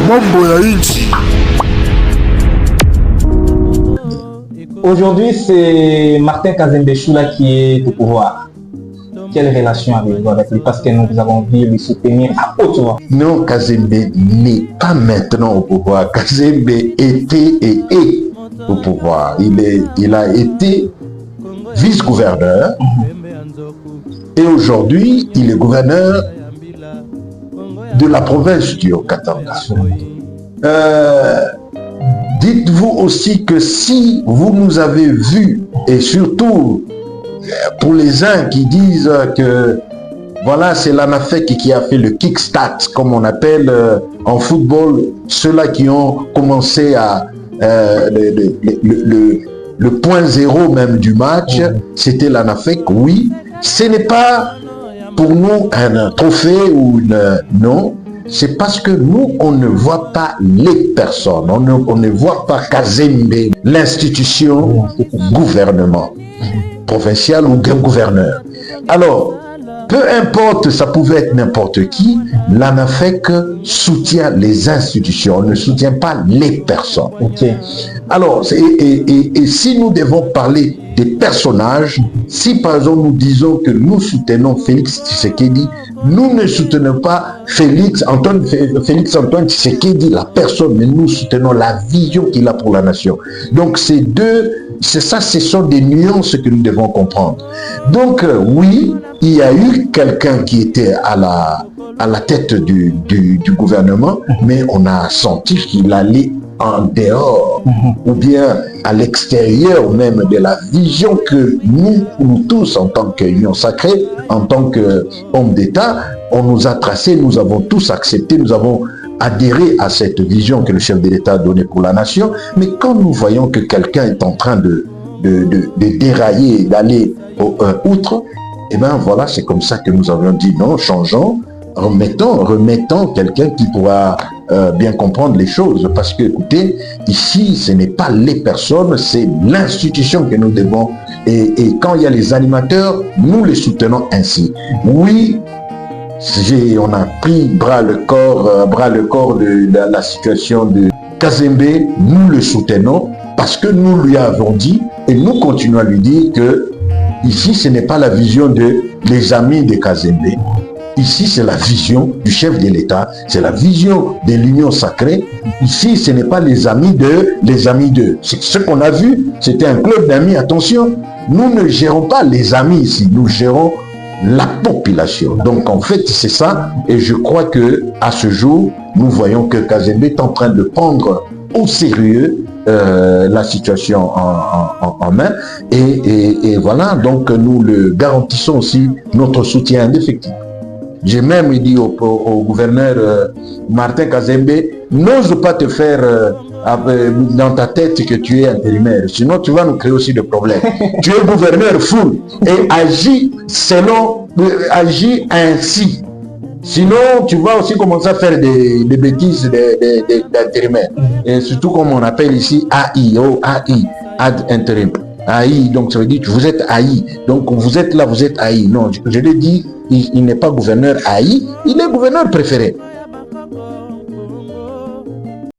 mambo ya nchi. Aujourd'hui, c'est Martin Kazembe Choula qui est au pouvoir. Quelle relation avez-vous avec lui? Parce que nous avons vu le soutenir à haute voix. Non, Kazembe n'est pas maintenant au pouvoir. Kazembe était et est au pouvoir. Il a été vice-gouverneur et aujourd'hui, il est gouverneur de la province du Haut-Katanga. Dites-vous aussi que si vous nous avez vus, et surtout pour les uns qui disent que voilà, c'est l'ANAFEC qui a fait le kickstart, comme on appelle en football, ceux-là qui ont commencé à le point zéro même du match, c'était l'ANAFEC. Oui, ce n'est pas pour nous un trophée ou non. C'est parce que nous, on ne voit pas les personnes, on ne voit pas Kazembe, l'institution, gouvernement, provincial ou gouverneur. Alors, peu importe, ça pouvait être n'importe qui, l'ANAFEC soutient les institutions, on ne soutient pas les personnes. Okay. Alors, et si nous devons parler des personnages, si par exemple nous disons que nous soutenons Félix Tshisekedi, nous ne soutenons pas Félix Antoine Tshisekedi, la personne, mais nous soutenons la vision qu'il a pour la nation. Donc ce sont des nuances que nous devons comprendre. Donc oui, il y a eu quelqu'un qui était à la tête du gouvernement, mais on a senti qu'il allait en dehors ou bien à l'extérieur même de la vision que nous tous en tant qu'union sacrée, en tant qu'hommes d'État, on nous a tracé, nous avons tous accepté, nous avons adhéré à cette vision que le chef de l'État a donnée pour la nation. Mais quand nous voyons que quelqu'un est en train de dérailler, d'aller outre, et bien voilà, c'est comme ça que nous avions dit non, changeons, remettons quelqu'un qui pourra bien comprendre les choses, parce que écoutez, ici ce n'est pas les personnes, c'est l'institution que nous devons, et quand il y a les animateurs, nous les soutenons ainsi. Oui, on a pris bras le corps de la situation de Kazembe, nous le soutenons parce que nous lui avons dit et nous continuons à lui dire que ici ce n'est pas la vision des amis de Kazembe. Ici, c'est la vision du chef de l'État, c'est la vision de l'union sacrée. Ici, ce n'est pas les amis d'eux. Ce qu'on a vu, c'était un club d'amis. Attention, nous ne gérons pas les amis ici, nous gérons la population. Donc, en fait, c'est ça. Et je crois que à ce jour, nous voyons que Kazembe est en train de prendre au sérieux la situation en main. Et voilà, donc nous le garantissons aussi notre soutien indéfectible. J'ai même dit au gouverneur Martin Kazembe, n'ose pas te faire dans ta tête que tu es intérimaire, sinon tu vas nous créer aussi des problèmes. Tu es gouverneur full et agis ainsi. Sinon, tu vas aussi commencer à faire des bêtises d'intérimaire. Et surtout comme on appelle ici AI, ad interim. AI, donc ça veut dire que vous êtes AI. Donc vous êtes là, vous êtes AI. Non, je l'ai dit, il n'est pas gouverneur AI, il est gouverneur préféré.